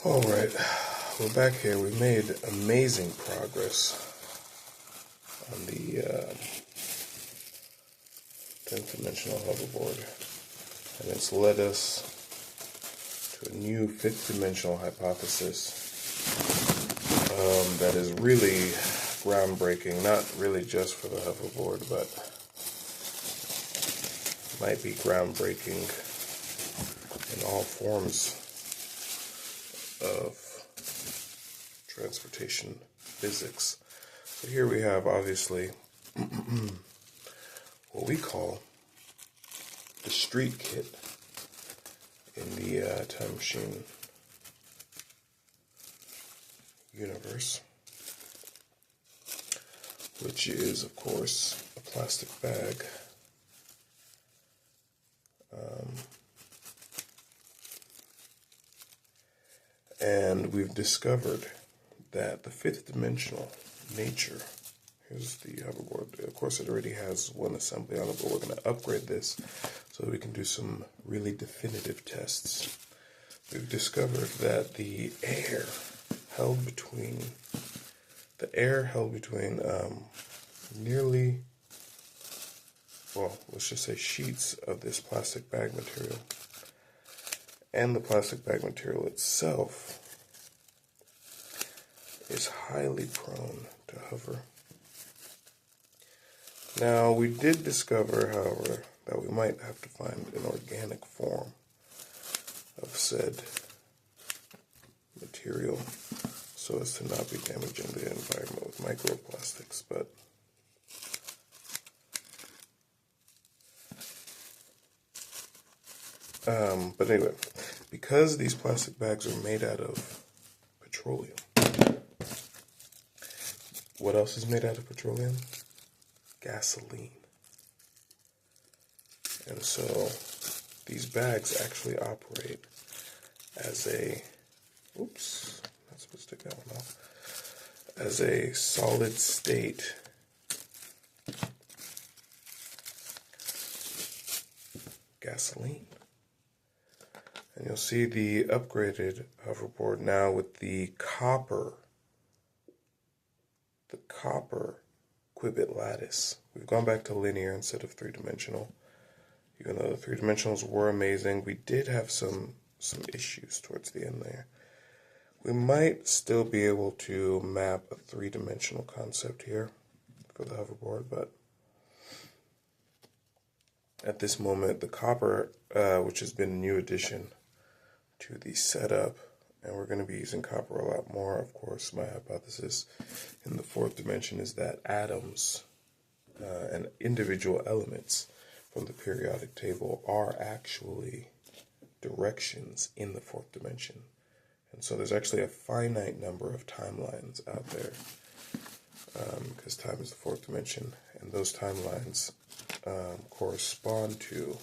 Alright, we're back here. We made amazing progress on the 10th dimensional hoverboard, and it's led us to a new 5th dimensional hypothesis that is really groundbreaking, not really just for the hoverboard, but might be groundbreaking in all forms of transportation physics. So here we have, obviously, what we call the street kit in the time machine universe, which is, of course, a plastic bag. And we've discovered that the 5th dimensional nature, here's the hoverboard. Of course, it already has one assembly on it, but we're going to upgrade this so that we can do some really definitive tests. We've discovered that the air held between nearly, well, let's just say sheets of this plastic bag material, and the plastic bag material itself is highly prone to hover. Now, we did discover, however, that we might have to find an organic form of said material so as to not be damaging the environment with microplastics, but anyway, because these plastic bags are made out of petroleum, what else is made out of petroleum? Gasoline. And so these bags actually operate as a, oops, not supposed to take that one off, as a solid state gasoline. And you'll see the upgraded hoverboard now with the copper Qubit lattice. We've gone back to linear instead of 3-dimensional. Even though the 3-dimensionals were amazing, we did have some issues towards the end there. We might still be able to map a 3-dimensional concept here for the hoverboard, but at this moment, the copper, which has been a new addition to the setup, and we're going to be using copper a lot more. Of course, my hypothesis in the 4th dimension is that atoms and individual elements from the periodic table are actually directions in the 4th dimension. And so there's actually a finite number of timelines out there, because time is the 4th dimension, and those timelines correspond to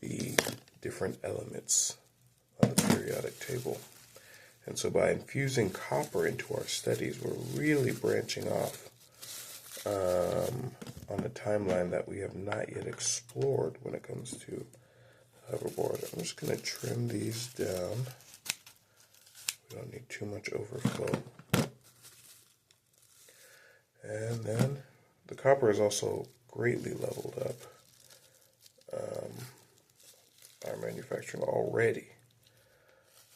the different elements on the periodic table. And so by infusing copper into our studies, we're really branching off on a timeline that we have not yet explored when it comes to hoverboard. I'm just going to trim these down. We don't need too much overflow. And then the copper is also greatly leveled up our manufacturing already.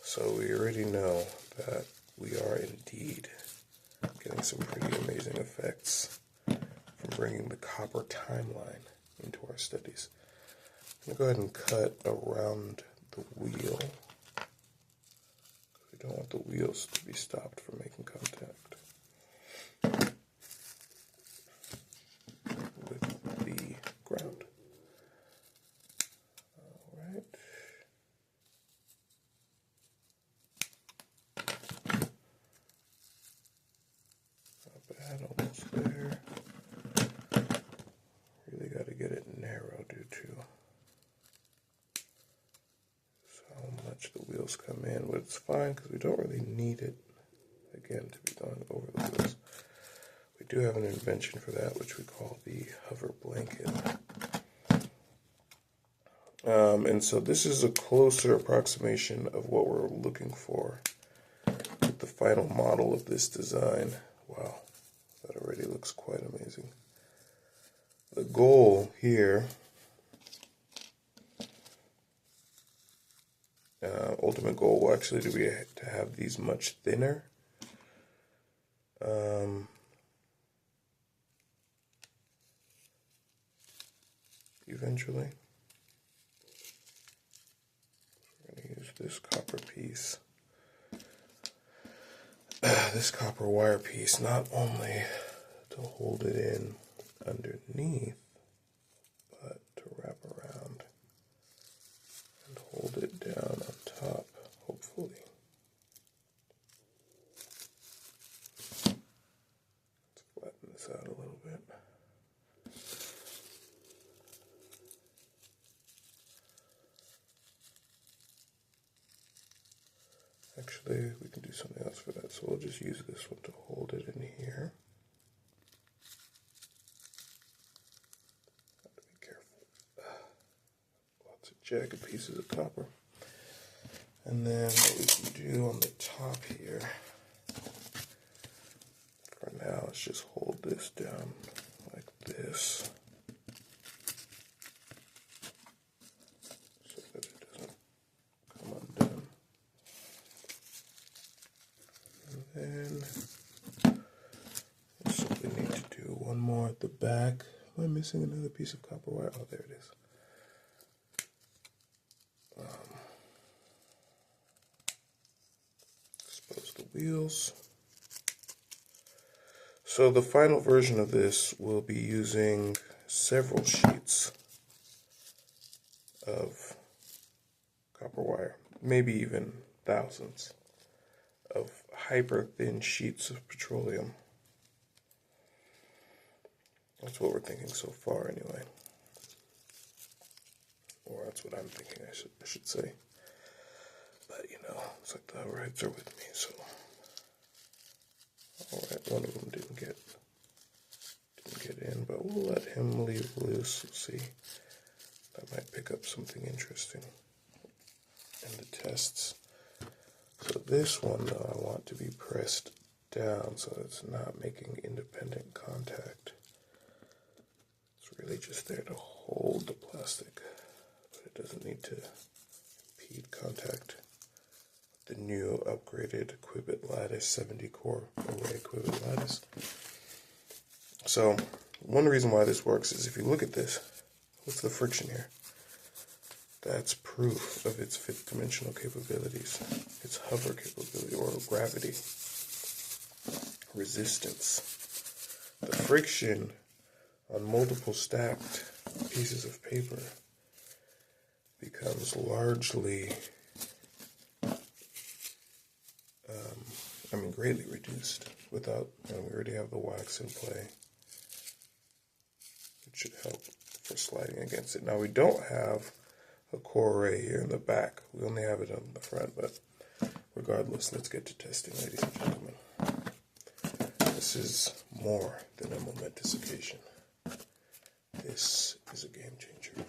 So we already know that we are indeed getting some pretty amazing effects from bringing the copper timeline into our studies. I'm going to go ahead and cut around the wheel. We don't want the wheels to be stopped from making contact with the ground. Alright. Not bad, almost there. Really got to get it narrow due to how much the wheels come in, but it's fine because we don't really need it, again, to be going over the wheels. We do have an invention for that, which we call the hover blanket. And so this is a closer approximation of what we're looking for with the final model of this design. Wow, that already looks quite amazing. The goal here, ultimate goal will actually be to have these much thinner. Eventually. We're going to use this copper piece, this copper wire piece, not only to hold it in underneath, but to wrap around and hold it down on top, hopefully. Let's flatten this out a little bit. Actually, we can do something else for that, so we'll just use this one to hold it in here. Have to be careful. Lots of jagged pieces of copper. And then what we can do on the top here, for now, is just hold this down like this, so that it doesn't come undone. And then we simply need to do one more at the back. Am I missing another piece of copper wire? Oh, there it is. Expose the wheels. So the final version of this will be using several sheets of copper wire, maybe even thousands of hyper thin sheets of petroleum. That's what we're thinking so far anyway. Or that's what I'm thinking I should say. But you know, it's like the Hoverheads are with me, so. Alright, one of them didn't get in, but we'll let him leave loose. We'll see. That might pick up something interesting in the tests. So this one, though, I want to be pressed down so it's not making independent contact. It's really just there to hold the plastic, but it doesn't need to impede contact. The new upgraded Qubit lattice, 70 core array Qubit lattice. So one reason why this works is if you look at this, what's the friction here? That's proof of its fifth dimensional capabilities, its hover capability or gravity resistance. The friction on multiple stacked pieces of paper becomes largely greatly reduced without, we already have the wax in play. It should help for sliding against it. Now we don't have a core array here in the back. We only have it on the front, but regardless, let's get to testing, ladies and gentlemen. This is more than a momentous occasion. This is a game changer.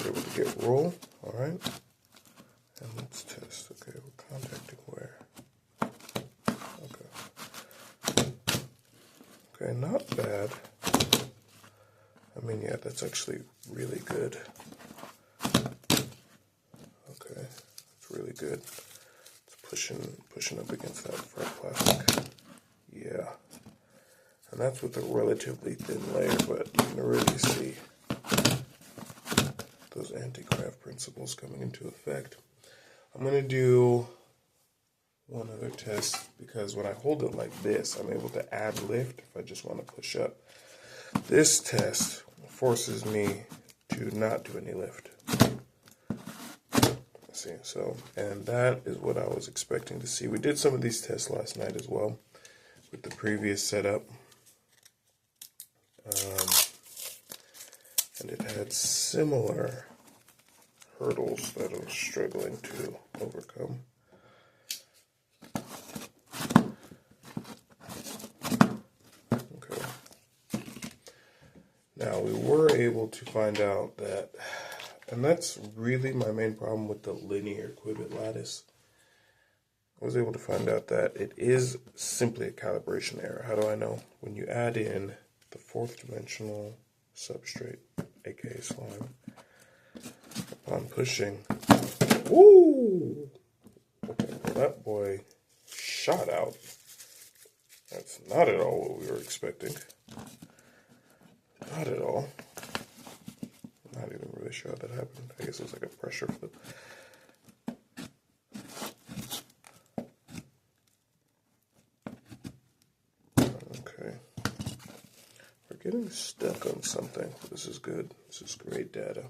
We're able to get roll, all right? And let's test. Okay, we're contacting where? Okay. Okay, not bad. I mean, yeah, that's actually really good. Okay, it's really good. It's pushing up against that front plastic. Yeah. And that's with a relatively thin layer, but you can already see those anti-grav principles coming into effect. I'm going to do one other test because when I hold it like this, I'm able to add lift if I just want to push up. This test forces me to not do any lift. See, so, and that is what I was expecting to see. We did some of these tests last night as well with the previous setup. And it had similar hurdles that I was struggling to overcome. Okay. to find out that, and that's really my main problem with the linear Qubit lattice. I was able to find out that it is simply a calibration error. How do I know? When you add in the fourth dimensional substrate, aka slime, upon pushing, woo! Okay, well that boy shot out. That's not at all what we were expecting. Not at all. Not even really sure how that happened. I guess it was like a pressure flip. Okay. We're getting stuck on something. This is good. This is great data.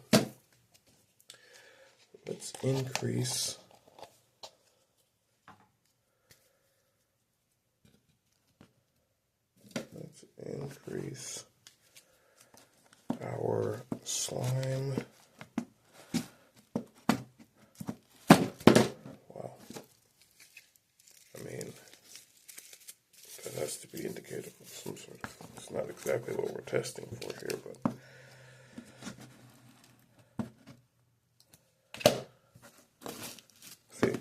Let's increase. Let's increase our slime. Wow. I mean, that has to be indicative of some sort of, it's not exactly what we're testing for here, but see,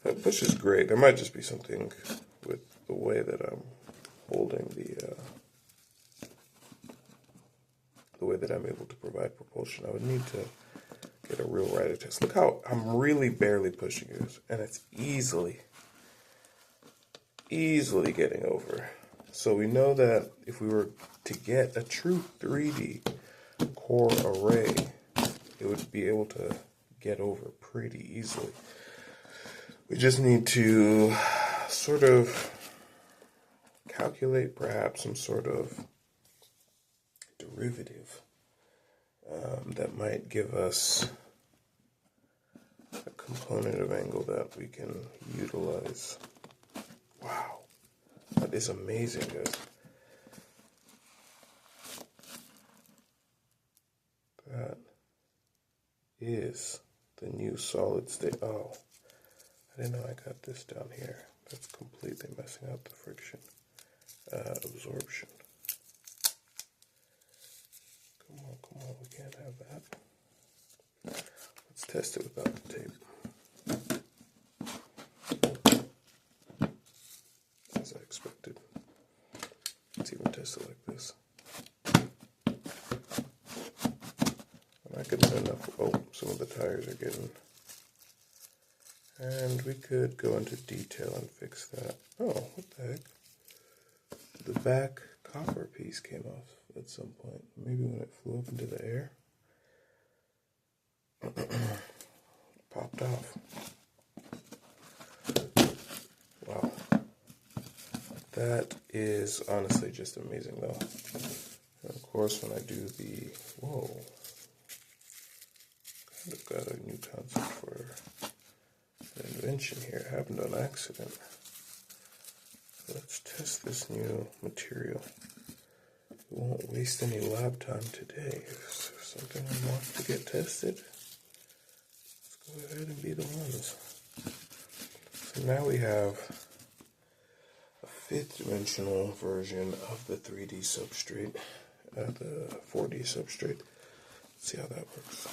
that push is great. There might just be something with the way that I'm holding the way that I'm able to provide propulsion. I would need to get a real rider test. Look how I'm really barely pushing it, and it's easily getting over. So we know that if we were to get a true 3D core array, it would be able to get over pretty easily. We just need to sort of calculate perhaps some sort of derivative that might give us a component of angle that we can utilize. Wow, that is amazing, guys. That is the new solid state. Oh, I didn't know I got this down here. That's completely messing up the friction absorption. Come on, we can't have that. Let's test it without the tape. As I expected. Let's even test it like this. I'm not getting enough. Oh, some of the tires are getting. And we could go into detail and fix that. Oh, what the heck? The back copper piece came off at some point. Maybe when it flew up into the air. Popped off. Wow. That is honestly just amazing though. And of course when I do the, whoa. Kind of got a new concept for an invention here. It happened on accident. Let's test this new material. We won't waste any lab time today. If there's something unlocked to get tested, let's go ahead and be the ones. So now we have a fifth dimensional version of the 3D substrate, the 4D substrate. Let's see how that works.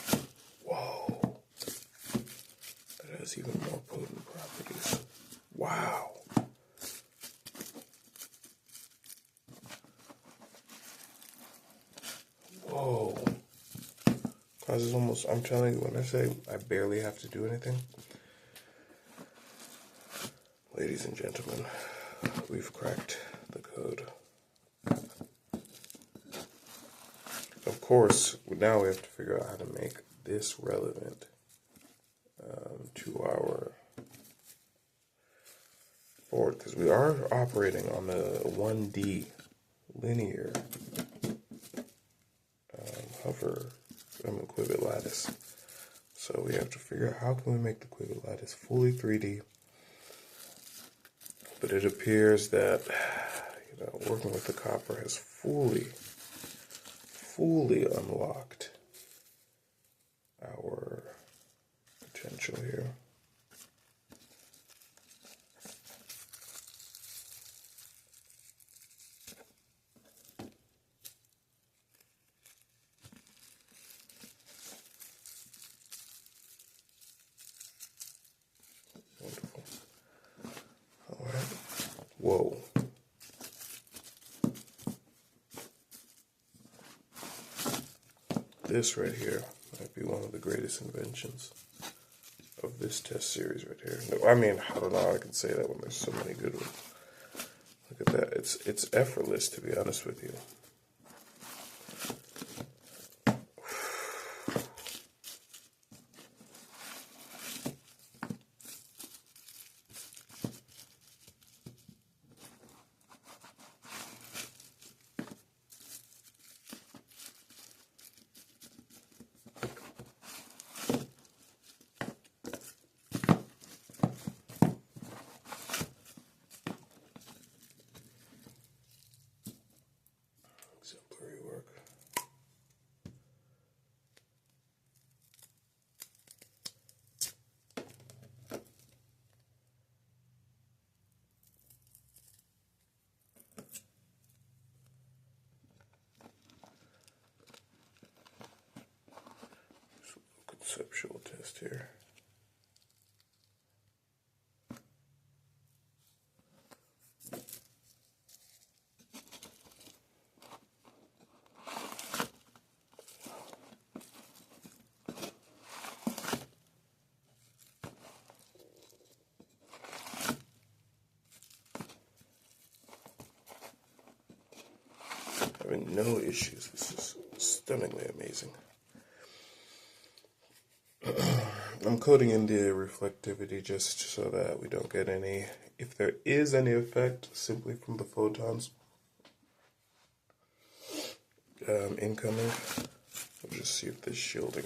Whoa! That has even more potent properties. Wow! Whoa. Causes almost, I'm telling you, when I say I barely have to do anything, ladies and gentlemen, we've cracked the code. Of course, now we have to figure out how to make this relevant to our board, because we are operating on the 1D linear Qubit lattice. So we have to figure out how can we make the Qubit lattice fully 3D. But it appears that working with the copper has fully unlocked our potential here. Whoa. This right here might be one of the greatest inventions of this test series right here. No, I mean, I don't know how I can say that when there's so many good ones. Look at that. It's effortless, to be honest with you. Exemplary work. Just a little conceptual test here. Having no issues. This is stunningly amazing. I'm coding in the reflectivity just so that we don't get any, if there is any effect, simply from the photons incoming. We'll just see if there's shielding.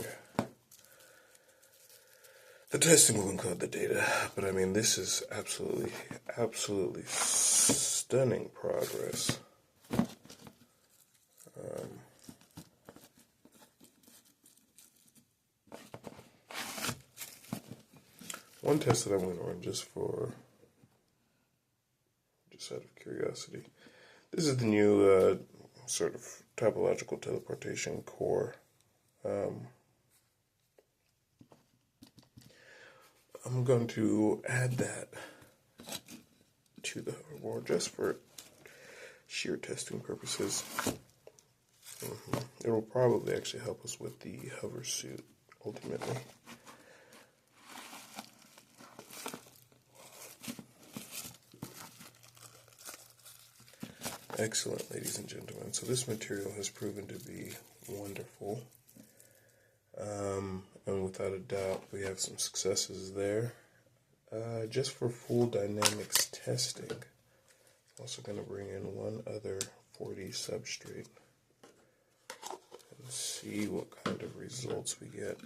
The testing will encode the data, but I mean, this is absolutely stunning progress. One test that I'm going to run just out of curiosity. This is the new sort of topological teleportation core. I'm going to add that to the hoverboard just for sheer testing purposes. It will probably actually help us with the hover suit ultimately. Excellent, ladies and gentlemen. So this material has proven to be wonderful. And without a doubt, we have some successes there. Just for full dynamics testing, I'm also going to bring in one other 4D substrate and see what kind of results we get.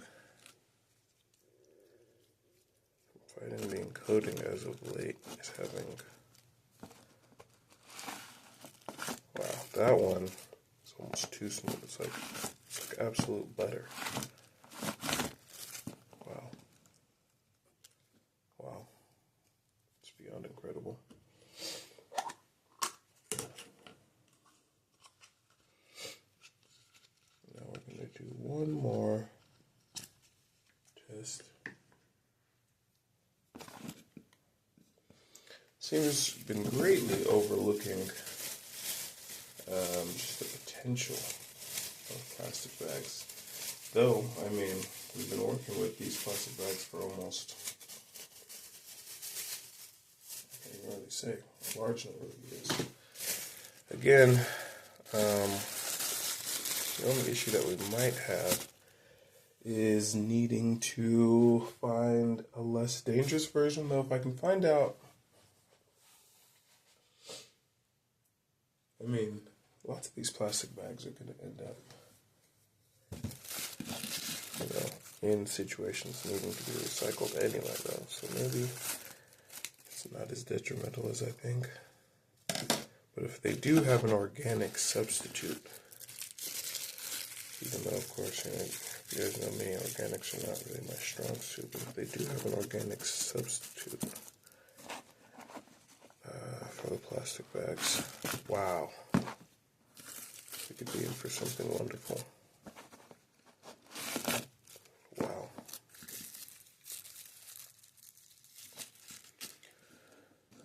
I'm finding the encoding as of late is having... Wow, that one is almost too smooth. It's like absolute butter. Wow. Wow. It's beyond incredible. Now we're going to do one more test. Seems been greatly overlooking just the potential of plastic bags. Though, I mean, we've been working with these plastic bags for almost, I can't even really say, a large number of years. Again, the only issue that we might have is needing to find a less dangerous version, though if I can find out, I mean, lots of these plastic bags are going to end up, in situations needing to be recycled anyway, though. So maybe it's not as detrimental as I think. But if they do have an organic substitute, even though, of course, you guys know me, organics are not really my strong suit, but if they do have an organic substitute for the plastic bags, wow, we could be in for something wonderful. Wow.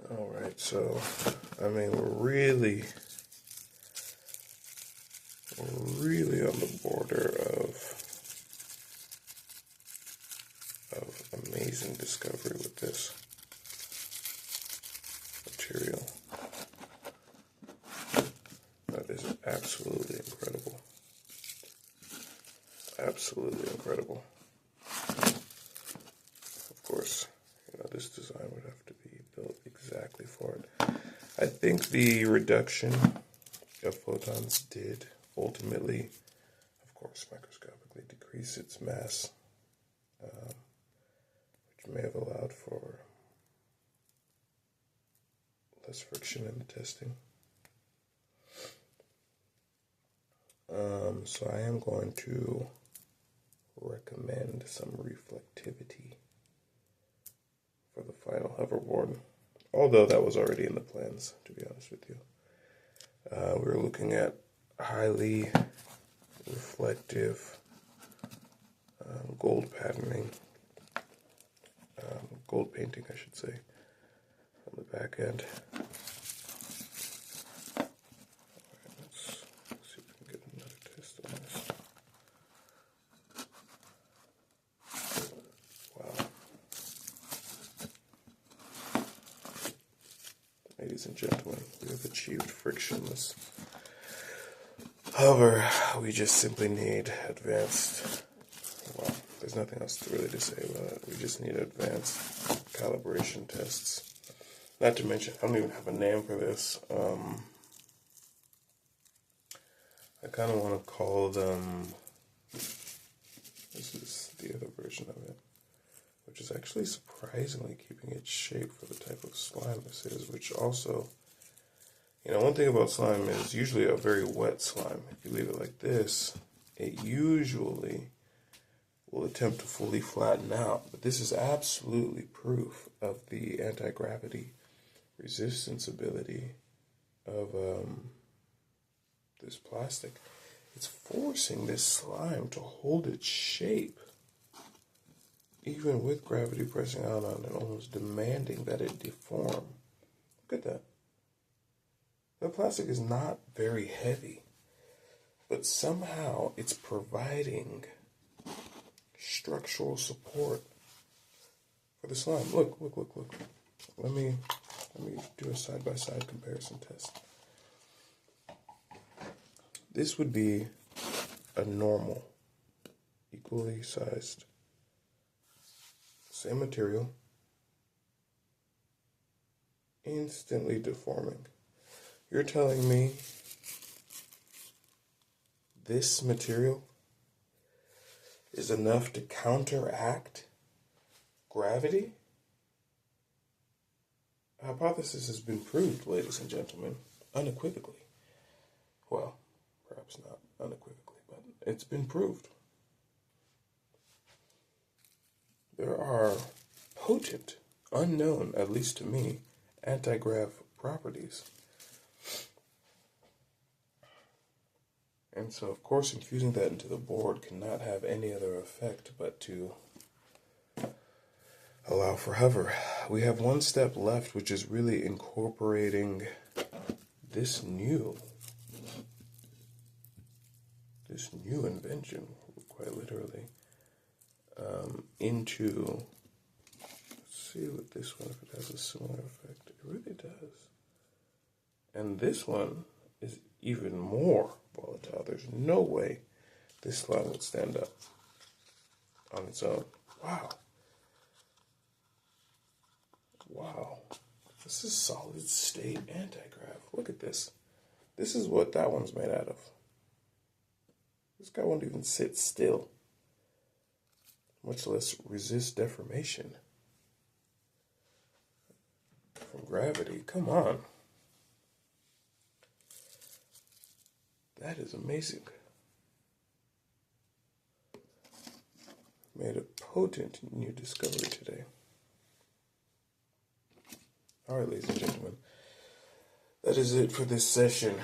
Alright, So, I mean, we're really on the border of amazing discovery with this material. That is absolutely incredible. Absolutely incredible. Of course, you know, this design would have to be built exactly for it. I think the reduction of photons did ultimately, of course, microscopically decrease its mass, which may have allowed for less friction in the testing. So I am going to recommend some reflectivity for the final hoverboard, although that was already in the plans, to be honest with you. We were looking at highly reflective gold patterning, gold painting, I should say, on the back end. Ladies and gentlemen, we have achieved frictionless hover. We just simply need advanced, well, there's nothing else really to say about it. We just need advanced calibration tests. Not to mention, I don't even have a name for this. I kind of want to call them, this is the other version of it, which is actually surprisingly keeping its shape for the type of slime this is, which also, you know, one thing about slime is usually a very wet slime. If you leave it like this, it usually will attempt to fully flatten out, but this is absolutely proof of the anti-gravity resistance ability of this plastic. It's forcing this slime to hold its shape, even with gravity pressing out on it, almost demanding that it deform. Look at that. The plastic is not very heavy, but somehow it's providing structural support for the slime. Look. Let me do a side-by-side comparison test. This would be a normal, equally sized, same material, instantly deforming. You're telling me this material is enough to counteract gravity? The hypothesis has been proved, ladies and gentlemen, unequivocally. Well, perhaps not unequivocally, but it's been proved. There are potent, unknown, at least to me, anti-grav properties. And so, of course, infusing that into the board cannot have any other effect but to allow for hover. We have one step left, which is really incorporating this new invention, quite literally, into, let's see with this one if it has a similar effect. It really does. And this one is even more volatile. There's no way this slime would stand up on its own. Wow. Wow. This is solid state anti-grav. Look at this. This is what that one's made out of. This guy won't even sit still, much less resist deformation from gravity. Come on. That is amazing. Made a potent new discovery today. Alright, ladies and gentlemen, that is it for this session.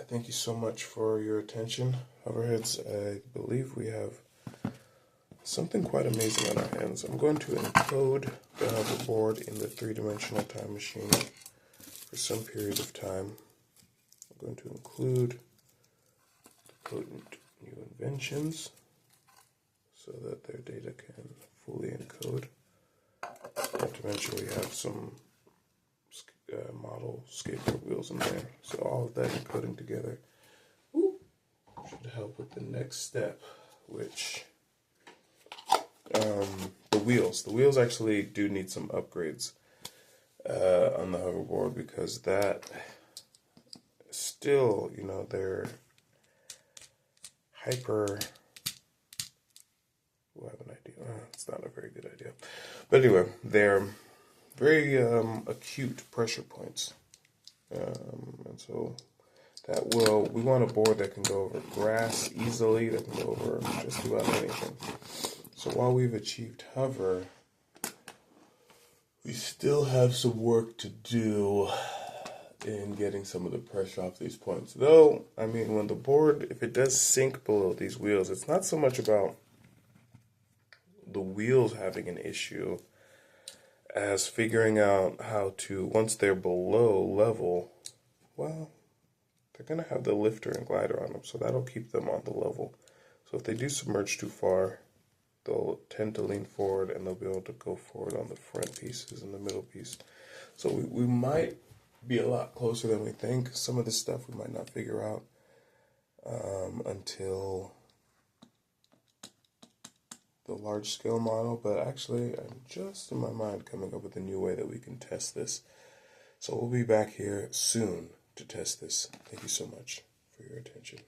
Thank you so much for your attention. Hoverheads, I believe we have something quite amazing on our hands. I'm going to encode the hoverboard in the three-dimensional time machine for some period of time. I'm going to include the potent new inventions so that their data can fully encode. Not to mention we have some model skateboard wheels in there. So all of that encoding together should help with the next step, which the wheels. The wheels actually do need some upgrades on the hoverboard, because that still, you know, they're hyper. I have an idea. It's not a very good idea. But anyway, they're very acute pressure points. And so that we want a board that can go over grass easily, that can go over just about anything. So while we've achieved hover, we still have some work to do in getting some of the pressure off these points. Though, I mean, when the board, if it does sink below these wheels, it's not so much about the wheels having an issue as figuring out how to, once they're below level, well, they're going to have the lifter and glider on them, so that'll keep them on the level. So if they do submerge too far, they'll tend to lean forward, and they'll be able to go forward on the front pieces and the middle piece. So we might be a lot closer than we think. Some of this stuff we might not figure out until the large scale model, but actually I'm just in my mind coming up with a new way that we can test this. So we'll be back here soon to test this. Thank you so much for your attention.